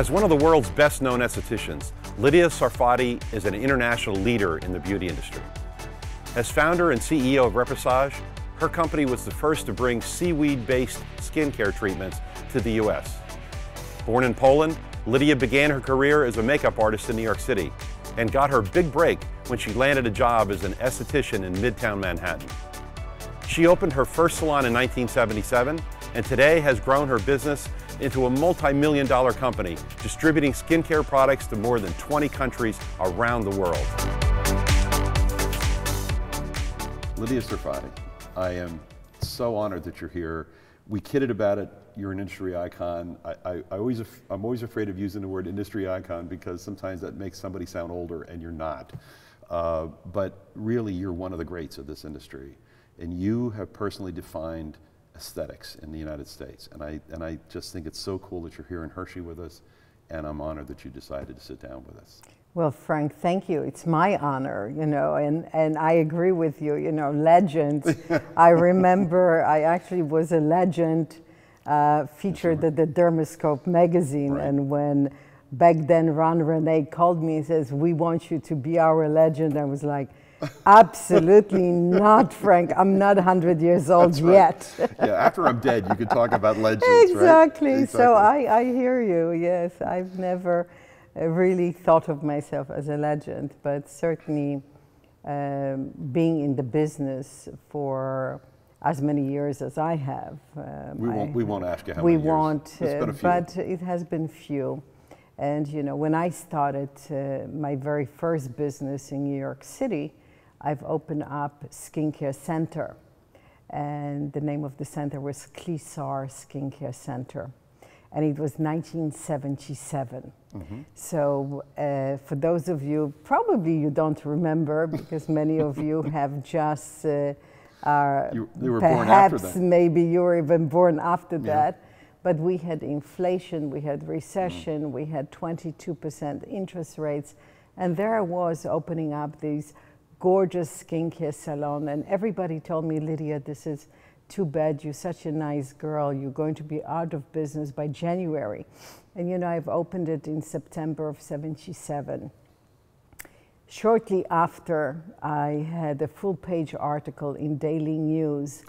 As one of the world's best-known estheticians, Lydia Sarfati is an international leader in the beauty industry. As founder and CEO of Reposage, her company was the first to bring seaweed-based skincare treatments to the U.S. Born in Poland, Lydia began her career as a makeup artist in New York City and got her big break when she landed a job as an esthetician in Midtown Manhattan. She opened her first salon in 1977 and today has grown her business into a multi-million-dollar company distributing skincare products to more than 20 countries around the world. Lydia Sarfati, I am so honored that you're here. We kidded about it. You're an industry icon. I'm always afraid of using the word industry icon because sometimes that makes somebody sound older and you're not. But really, you're one of the greats of this industry. And you have personally defined aesthetics in the United States. And I just think it's so cool that you're here in Hershey with us. And I'm honored that you decided to sit down with us. Well, Frank, thank you. It's my honor, and I agree with you, legend. I remember I actually was a legend featured at the Dermoscope magazine, right. And when back then Ron Renee called me and says, "We want you to be our legend," I was like, absolutely not, Frank. I'm not 100 years old yet. Yeah, after I'm dead, you can talk about legends, exactly. Right? Exactly. So I hear you, yes. I've never really thought of myself as a legend, but certainly being in the business for as many years as I have. We won't ask you how many years. We won't, it's been a few. But it has been few. And when I started my very first business in New York City, I've opened up Skincare Center. And the name of the center was Clisar Skincare Center. And it was 1977. Mm-hmm. So for those of you, probably you don't remember because many of you have just, you were perhaps born after that. Maybe you were even born after that. But we had inflation, we had recession, we had 22% interest rates. And there I was opening up these gorgeous skincare salon. And everybody told me, Lydia, this is too bad, you're such a nice girl, you're going to be out of business by January. And I've opened it in September of '77. Shortly after, I had a full-page article in Daily News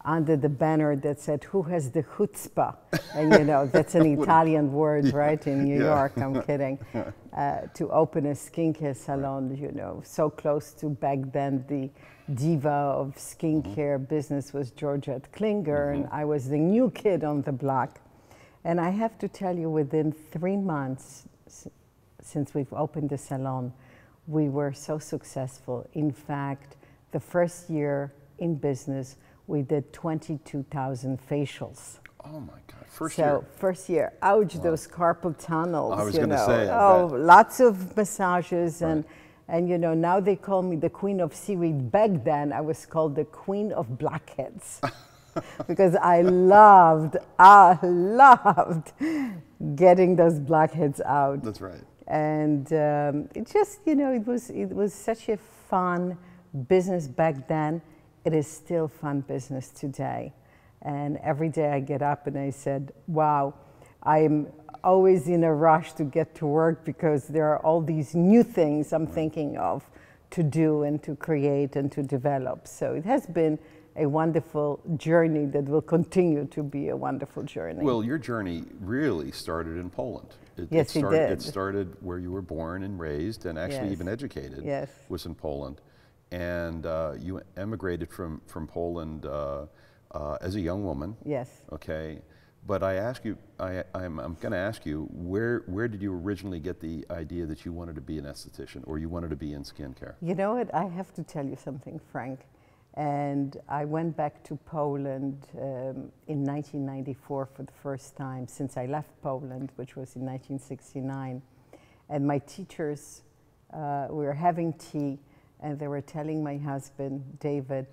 under the banner that said, "Who has the chutzpah?" And that's an Italian word, right, in New York, I'm kidding, to open a skincare salon, so close to back then the diva of skincare business was Georgette Klinger, and I was the new kid on the block. And I have to tell you, within 3 months since we've opened the salon, we were so successful. In fact, the first year in business, we did 22,000 facials. Oh my God, first year. First year, ouch, wow. Those carpal tunnels, I was going to say. Lots of massages, right. and now they call me the Queen of Seaweed. Back then, I was called the Queen of Blackheads because I loved getting those blackheads out. That's right. And it just, it was such a fun business back then. It is still fun business today. And every day I get up and I said, wow, I'm always in a rush to get to work because there are all these new things I'm thinking of to do and to create and to develop. So it has been a wonderful journey that will continue to be a wonderful journey. Well, your journey really started in Poland. Yes, it did. It started where you were born and raised and actually even educated. Yes. Was in Poland. And you emigrated from Poland as a young woman. Yes. Okay. But I'm going to ask you, where did you originally get the idea that you wanted to be an esthetician or you wanted to be in skincare? You know what? I have to tell you something, Frank. And I went back to Poland in 1994 for the first time since I left Poland, which was in 1969. And my teachers, we were having tea, and they were telling my husband, David,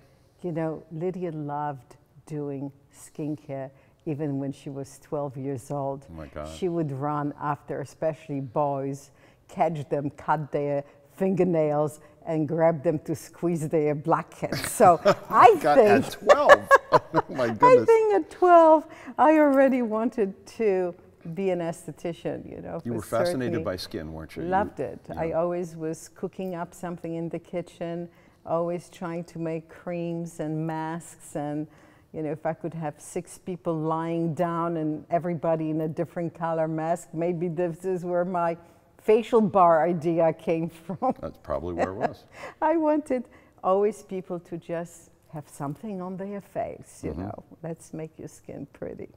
Lydia loved doing skincare even when she was 12 years old. Oh my God. She would run after, especially boys, catch them, cut their fingernails, and grab them to squeeze their blackheads. So I think at 12, oh my goodness. I think at 12, I already wanted to be an esthetician, you know. You were fascinated by skin, weren't you? Loved it. I always was cooking up something in the kitchen, always trying to make creams and masks, and you know, if I could have 6 people lying down and everybody in a different color mask, maybe this is where my facial bar idea came from. That's probably where it was. I wanted always people to just have something on their face, you know. Let's make your skin pretty.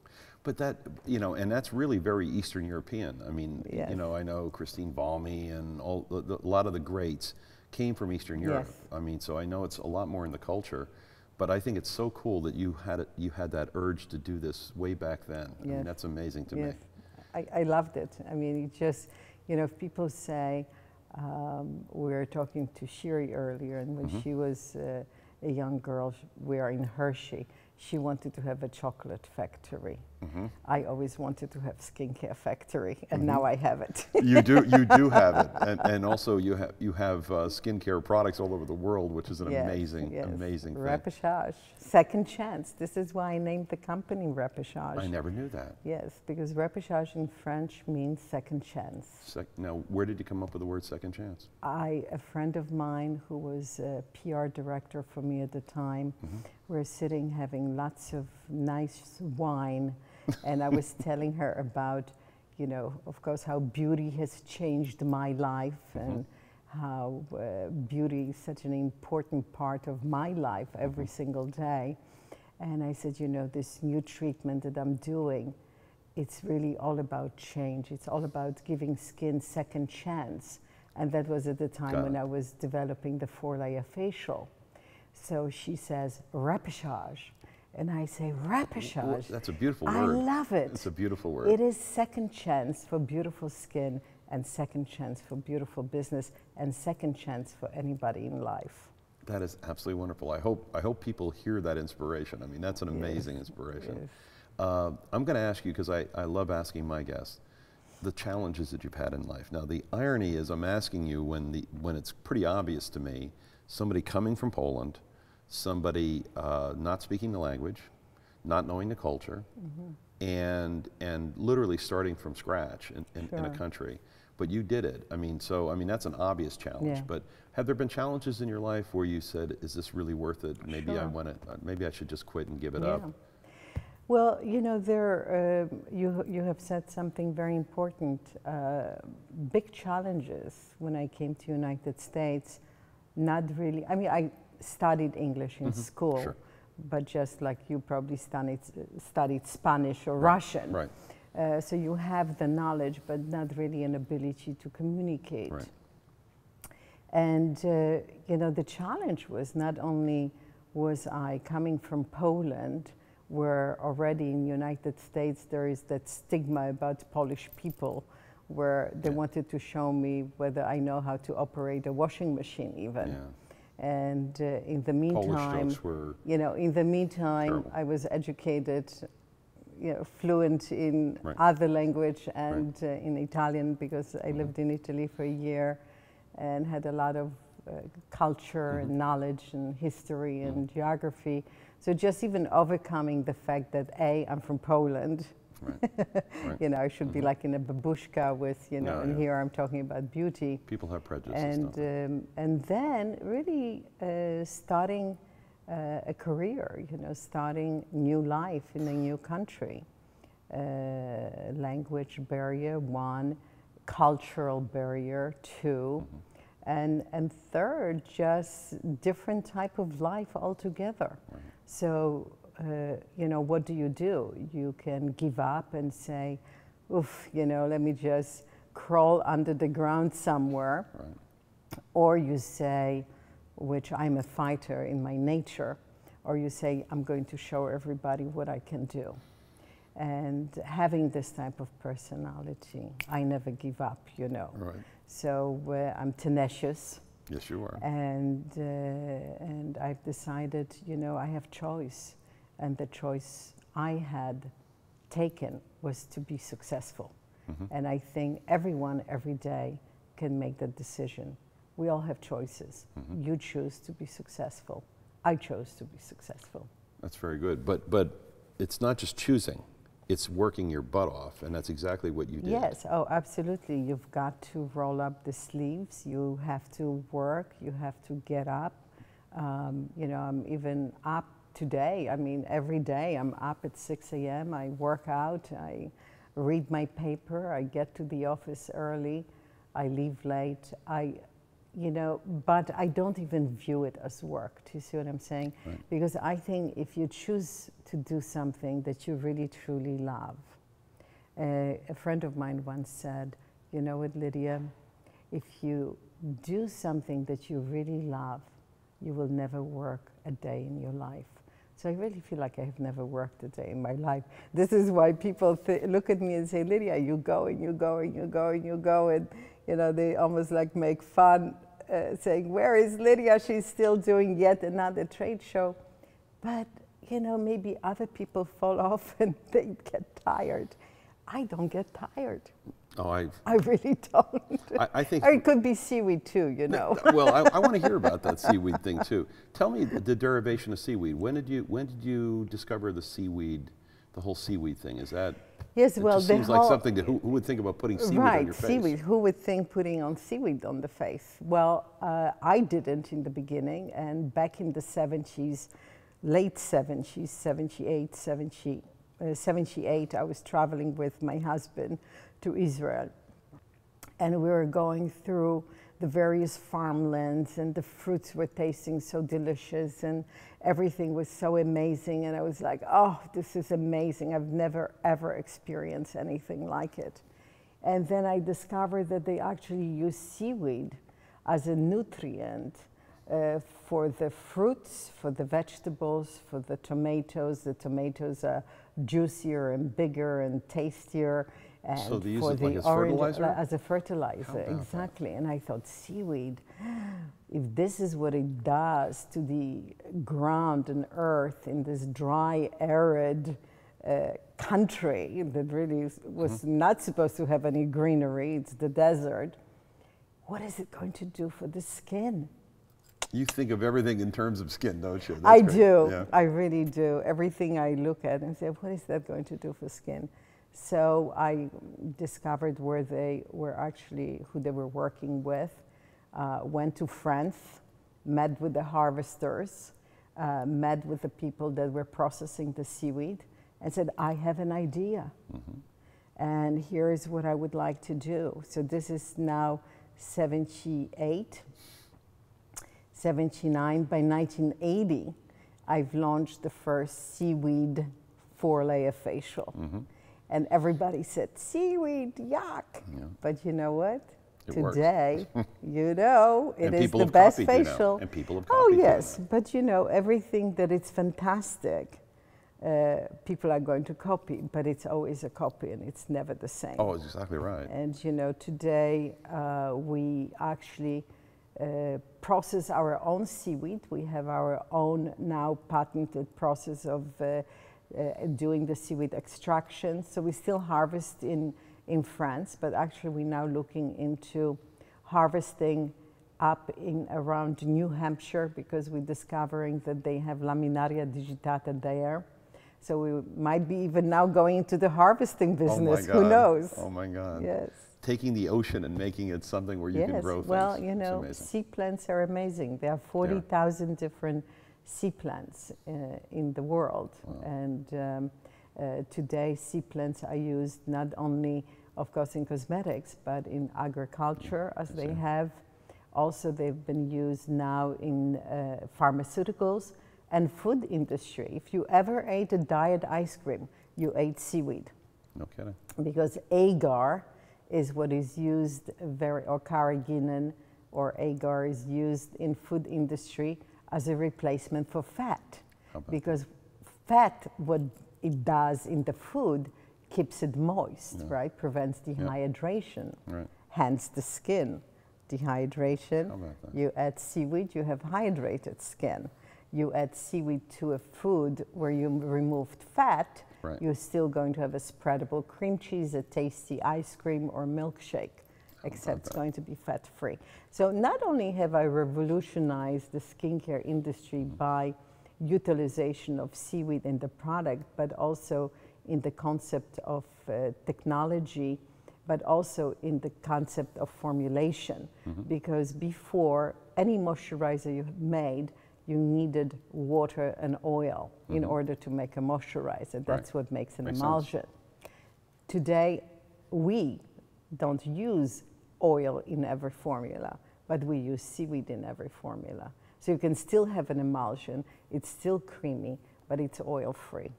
But that, you know, and that's really very Eastern European. I mean, Yes. you know, I know Christine Valmy and a lot of the greats came from Eastern Europe. Yes. I mean, so I know it's a lot more in the culture. But I think it's so cool that you had that urge to do this way back then. Yes. I mean, that's amazing to me. I loved it. I mean, it just, you know, if people say, we were talking to Shiri earlier, and when she was a young girl, we are in Hershey, she wanted to have a chocolate factory. I always wanted to have skincare factory, and now I have it. You do have it, and also you have skincare products all over the world, which is an amazing thing. Repêchage, second chance. This is why I named the company Repêchage. I never knew that. Yes, because repêchage in French means second chance. Now, where did you come up with the word second chance? A friend of mine who was a PR director for me at the time, we were sitting having lots of nice wine, and I was telling her about, you know, of course, how beauty has changed my life, and how beauty is such an important part of my life every single day. And I said, you know, this new treatment that I'm doing, it's really all about change. It's all about giving skin second chance. And that was at the time when I was developing the 4-layer facial. So she says, repêchage. And I say, repêchage. That's a beautiful word. I love it. It's a beautiful word. It is second chance for beautiful skin, and second chance for beautiful business, and second chance for anybody in life. That is absolutely wonderful. I hope people hear that inspiration. I mean, that's an amazing inspiration. Yes. I'm going to ask you, because I love asking my guests, the challenges that you've had in life. Now, the irony is I'm asking you when it's pretty obvious to me, somebody coming from Poland, somebody not speaking the language, not knowing the culture, and literally starting from scratch in a country. But you did it. I mean, that's an obvious challenge. But have there been challenges in your life where you said, "Is this really worth it? Maybe maybe I should just quit and give it up." Well, you know, you have said something very important. Big challenges when I came to United States. Not really. I mean, I studied English in school, but just like you probably studied Spanish or Russian. Right. So you have the knowledge, but not really an ability to communicate. Right. And you know, the challenge was not only was I coming from Poland, where already in the United States there is that stigma about Polish people, where they wanted to show me whether I know how to operate a washing machine even. And in the meantime, you know, in the meantime, terrible. I was educated, you know, fluent in other language and in Italian, because I lived in Italy for a year and had a lot of culture and knowledge and history and geography. So just even overcoming the fact that I'm from Poland, you know, I should be like in a babushka with, you know, and here I'm talking about beauty. People have prejudices. And then really starting a career, you know, starting new life in a new country. Language barrier, 1, cultural barrier, 2, and third, just different type of life altogether. So, you know, what do? You can give up and say, oof, you know, let me just crawl under the ground somewhere. Or you say, which I'm a fighter in my nature, or you say, I'm going to show everybody what I can do. And having this type of personality, I never give up, you know. So I'm tenacious. Yes, you are. And I've decided, you know, I have choice. And the choice I had taken was to be successful. And I think everyone, every day, can make that decision. We all have choices. You choose to be successful. I chose to be successful. That's very good. But it's not just choosing. it's working your butt off, and that's exactly what you did. Yes, oh, absolutely. You've got to roll up the sleeves. You have to work. You have to get up. You know, I'm even up today. I mean, every day I'm up at 6 a.m. I work out. I read my paper. I get to the office early. I leave late. You know, but I don't even view it as work. Do you see what I'm saying? Right. Because I think if you choose to do something that you really truly love, a friend of mine once said, you know what, Lydia, if you do something that you really love, you will never work a day in your life. So I really feel like I have never worked a day in my life. This is why people look at me and say, Lydia, you go and you go and you go and you go, and you know, they almost like make fun, saying, where is Lydia? She's still doing yet another trade show. But, you know, maybe other people fall off and they get tired. I don't get tired. Oh, I really don't. I think... Or it could be seaweed too, you know. Well, I want to hear about that seaweed thing too. Tell me the derivation of seaweed. When did you discover the seaweed, the whole seaweed thing? Is that... Yes, well, it just seems like something that who would think about putting seaweed on your face? Right, seaweed. Who would think putting on seaweed on the face? Well, I didn't in the beginning, and back in the 70s, late 70s, 78, I was traveling with my husband to Israel, and we were going through the various farmlands, and the fruits were tasting so delicious, and everything was so amazing, and I was like, oh, this is amazing. I've never, ever experienced anything like it. And then I discovered that they actually use seaweed as a nutrient for the fruits, for the vegetables, for the tomatoes. The tomatoes are juicier and bigger and tastier. And so they use for it the like as orange, fertilizer? As a fertilizer, exactly. And I thought, seaweed, if this is what it does to the ground and earth in this dry, arid country that really was not supposed to have any greenery, it's the desert, what is it going to do for the skin? You think of everything in terms of skin, don't you? That's I great. do. Yeah. I really do. Everything I look at and say, what is that going to do for skin? So I discovered where they were actually, who they were working with, went to France, met with the harvesters, met with the people that were processing the seaweed, and said, I have an idea. And here's what I would like to do. So this is now 78, 79. By 1980, I've launched the first seaweed 4-layer facial. And everybody said, seaweed, yuck. Yeah. But you know what? Today, you know, it is the best facial. You know, and people have copied. Oh, yes. But you know, everything that is fantastic, people are going to copy, but it's always a copy and it's never the same. Oh, that's exactly right. And you know, today we actually process our own seaweed. We have our own now patented process of doing the seaweed extraction. So we still harvest in France, but actually we're now looking into harvesting up in around New Hampshire, because we're discovering that they have Laminaria digitata there. So we might be even now going into the harvesting business. Who knows? Oh my God. Yes. Taking the ocean and making it something where you can grow things. Well, you know, sea plants are amazing. There are 40,000 different sea plants in the world. Wow. And today sea plants are used not only, of course, in cosmetics, but in agriculture, as they have. Also, they've been used now in pharmaceuticals and food industry. If you ever ate a diet ice cream, you ate seaweed. No kidding. Because agar is what is used or carrageenan or agar is used in food industry as a replacement for fat. Because fat, what it does in the food, keeps it moist, right? Prevents dehydration, hence the skin. Dehydration, you add seaweed, you have hydrated skin. You add seaweed to a food where you removed fat, you're still going to have a spreadable cream cheese, a tasty ice cream or milkshake, except it's going to be fat-free. So not only have I revolutionized the skincare industry by utilization of seaweed in the product, but also in the concept of technology, but also in the concept of formulation. Because before, any moisturizer you made, you needed water and oil in order to make a moisturizer. That's what makes an emulsion. Today, we don't use oil in every formula, but we use seaweed in every formula. So you can still have an emulsion, it's still creamy, but it's oil-free.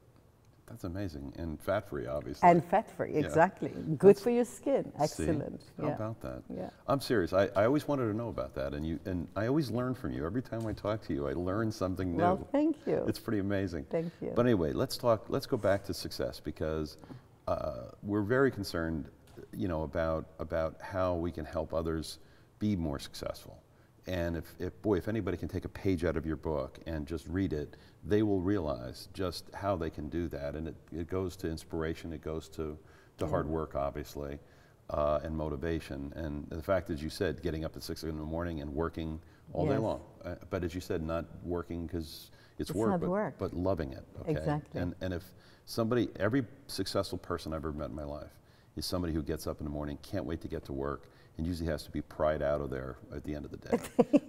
That's amazing, and fat-free, obviously. And fat-free, exactly. Good for your skin, excellent. See? How about that? Yeah. I'm serious, I always wanted to know about that, and I always learn from you. Every time I talk to you, I learn something new. Well, thank you. It's pretty amazing. Thank you. But anyway, let's go back to success, because we're very concerned, about how we can help others be more successful. And if anybody can take a page out of your book and just read it, they will realize just how they can do that. And it goes to inspiration, it goes to hard work, obviously, and motivation. And the fact, as you said, getting up at 6 in the morning and working all day long. But as you said, not working because it's work, but loving it. Okay? Exactly. And if every successful person I've ever met in my life is somebody who gets up in the morning, can't wait to get to work, and usually has to be pried out of there at the end of the day,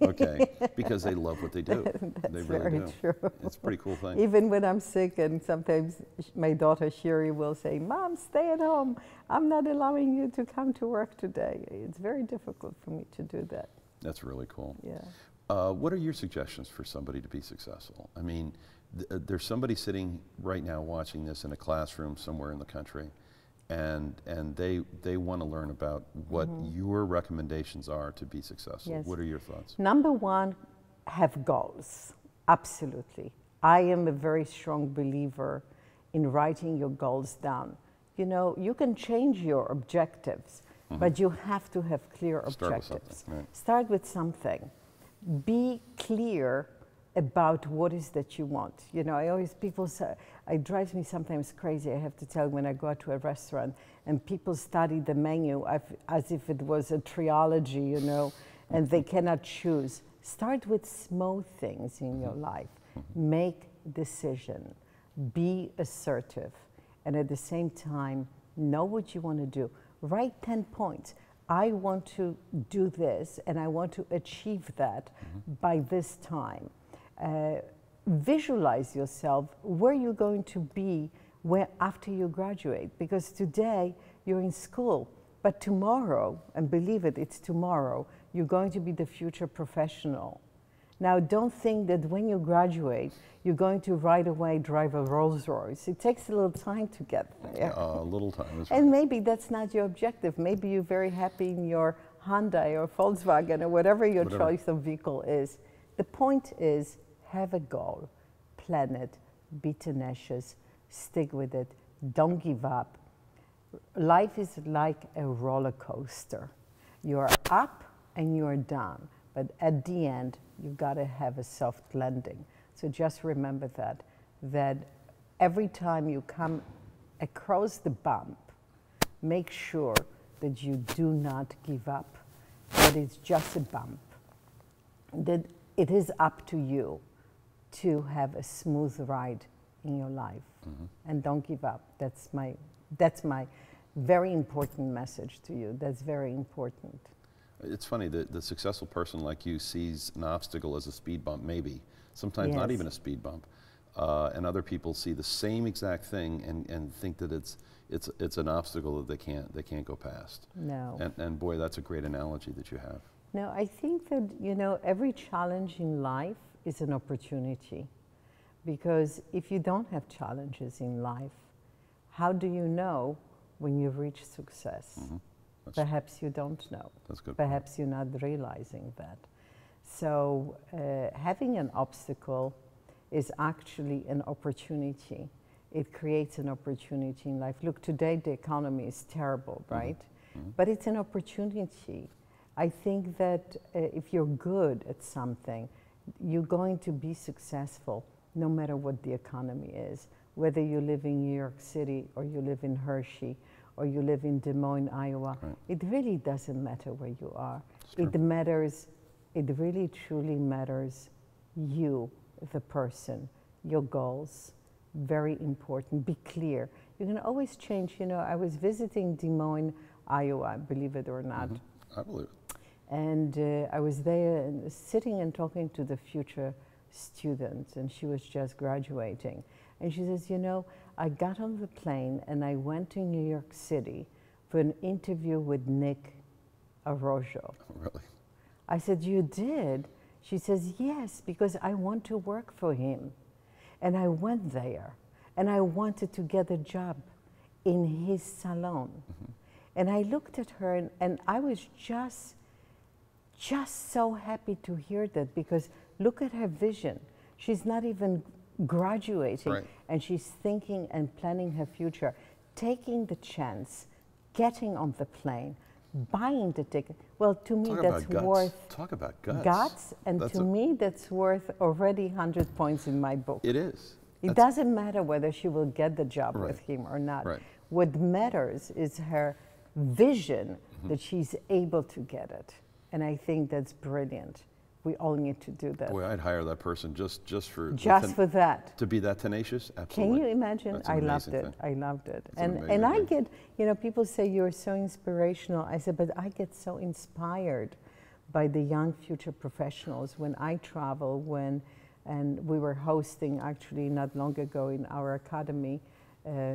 okay? Because they love what they do. That's they really very do. true. It's a pretty cool thing. Even when I'm sick, and sometimes my daughter Sherry will say, "Mom, stay at home. I'm not allowing you to come to work today." It's very difficult for me to do that. That's really cool. Yeah. What are your suggestions for somebody to be successful? I mean, there's somebody sitting right now watching this in a classroom somewhere in the country, and they want to learn about what your recommendations are to be successful. Yes. What are your thoughts? Number one, have goals. Absolutely. I am a very strong believer in writing your goals down. You know, you can change your objectives, but you have to have clear objectives. Start with something. Be clear about what is that you want. You know, people say, it drives me sometimes crazy, I have to tell, when I go to a restaurant and people study the menu as if it was a trilogy, you know, and they cannot choose. Start with small things in your life. Make decision. Be assertive. And at the same time, know what you want to do. Write 10 points. I want to do this and I want to achieve that by this time. Visualize yourself where you're going to be after you graduate, because today you're in school, but tomorrow, and believe it, it's tomorrow, you're going to be the future professional. Now, don't think that when you graduate, you're going to right away drive a Rolls Royce. It takes a little time to get there. A little time. And maybe that's not your objective. Maybe you're very happy in your Hyundai or Volkswagen or whatever your choice of vehicle is. The point is, have a goal, plan it, be tenacious, stick with it, don't give up. Life is like a roller coaster. You're up and you're down, but at the end, you gotta have a soft landing. So just remember that every time you come across the bump, make sure that you do not give up, that it's just a bump, that it is up to you to have a smooth ride in your life. And don't give up. That's my very important message to you. That's very important. It's funny that the successful person like you sees an obstacle as a speed bump, maybe. Sometimes not even a speed bump. And other people see the same exact thing and think that it's an obstacle that they can't go past. No. And boy, that's a great analogy that you have. No, I think that, you know, every challenge in life is an opportunity. Because if you don't have challenges in life, how do you know when you've reached success? Perhaps you don't know. That's good. Perhaps you're not realizing that. So having an obstacle is actually an opportunity. It creates an opportunity in life. Look, today the economy is terrible, right? But it's an opportunity. I think that if you're good at something, you're going to be successful no matter what the economy is. Whether you live in New York City or you live in Hershey or you live in Des Moines, Iowa, it really doesn't matter where you are. It matters, it really truly matters you, the person, your goals, very important. Be clear. You can always change. You know, I was visiting Des Moines, Iowa, believe it or not. I believe it. And I was there and sitting and talking to the future student, and she was just graduating. And she says, you know, I got on the plane and I went to New York City for an interview with Nick Arroyo. Really? I said, you did? She says, yes, because I want to work for him. And I went there, and I wanted to get a job in his salon. And I looked at her, and I was just so happy to hear that, because look at her vision. She's not even graduating, right. and she's thinking and planning her future, taking the chance, getting on the plane, buying the ticket. Well, to me, that's worth... Talk about guts. Guts, and to me, that's worth already 100 points in my book. It is. It doesn't matter whether she will get the job right. with him or not. Right. What matters is her vision that she's able to get it. And I think that's brilliant. We all need to do that. Boy, I'd hire that person just for that. To be that tenacious. Absolutely. Can you imagine? That's I an loved it. thing. I loved it. That's And I get, you know, people say you're so inspirational. I said, but I get so inspired by the young future professionals when I travel, and we were hosting actually not long ago in our academy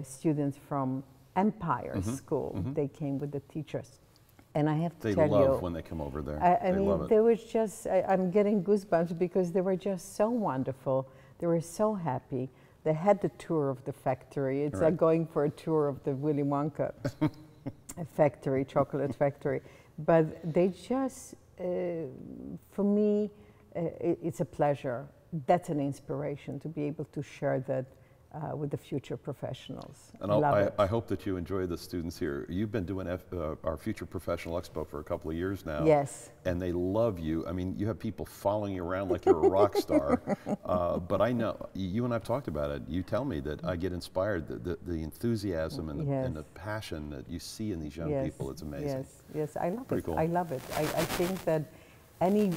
students from Empire School. They came with the teachers. And I have to tell you, they love when they come over there. I mean, they were just, I'm getting goosebumps because they were just so wonderful. They were so happy. They had the tour of the factory. It's like going for a tour of the Willy Wonka factory, chocolate factory. But they just, for me, it's a pleasure. That's an inspiration to be able to share that with the future professionals. And I hope that you enjoy the students here. You've been doing our Future Professional Expo for a couple of years now. Yes. And they love you. I mean, you have people following you around like you're a rock star. But I know, you and I've talked about it. You tell me that I get inspired, the enthusiasm and the passion that you see in these young people. It's amazing. Yes, I love it. Cool. I love it. I think that any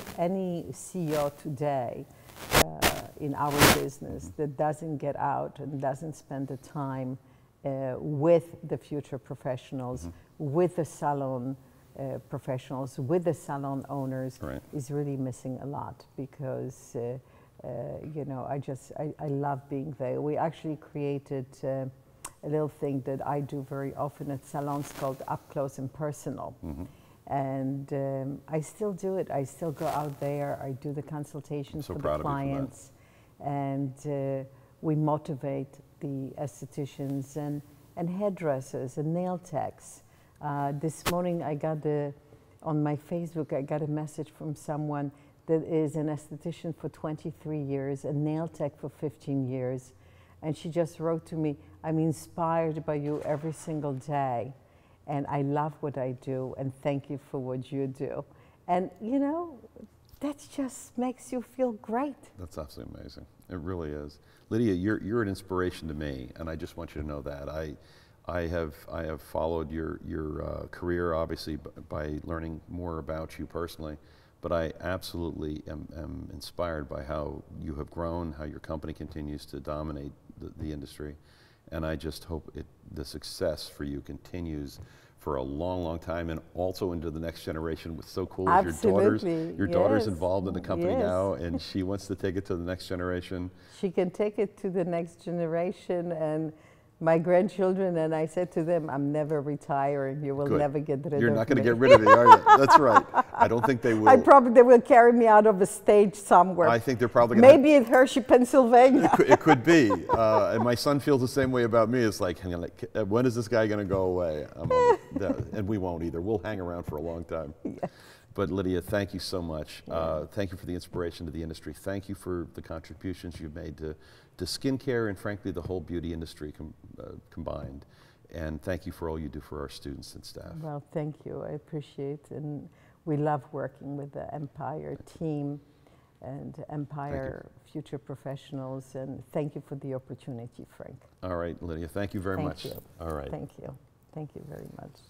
CEO today in our business that doesn't get out and doesn't spend the time with the future professionals, with the salon professionals, with the salon owners, is really missing a lot, because you know, I love being there. We actually created a little thing that I do very often at salons called Up Close and Personal. And I still do it. I still go out there. I do the consultations for the clients. And we motivate the estheticians and hairdressers and nail techs. This morning I got on my Facebook, I got a message from someone that is an esthetician for 23 years, a nail tech for 15 years. And she just wrote to me, I'm inspired by you every single day. And I love what I do, and thank you for what you do. And you know, that just makes you feel great. That's absolutely amazing. It really is. Lydia, you're an inspiration to me, and I just want you to know that. I have followed your career, obviously, by learning more about you personally, but I absolutely am inspired by how you have grown, how your company continues to dominate the industry. And I just hope the success for you continues for a long, long time, and also into the next generation. What's so cool is your daughter's involved in the company now, and she wants to take it to the next generation. She can take it to the next generation, and my grandchildren, and I said to them, I'm never retiring. You will never get rid of me. You're not going to get rid of me, are you? That's right. I don't think they will. They will carry me out of a stage somewhere. I think they're probably going to. Maybe in Hershey, Pennsylvania. It could be. And my son feels the same way about me. It's like, when is this guy going to go away? And we won't either. We'll hang around for a long time. But Lydia, thank you so much. Thank you for the inspiration to the industry. Thank you for the contributions you've made to skincare and, frankly, the whole beauty industry combined. And thank you for all you do for our students and staff. Well, thank you. I appreciate it. And we love working with the Empire team and Empire Future Professionals. And thank you for the opportunity, Frank. All right, Lydia. Thank you very much. Thank you. All right. Thank you. Thank you very much.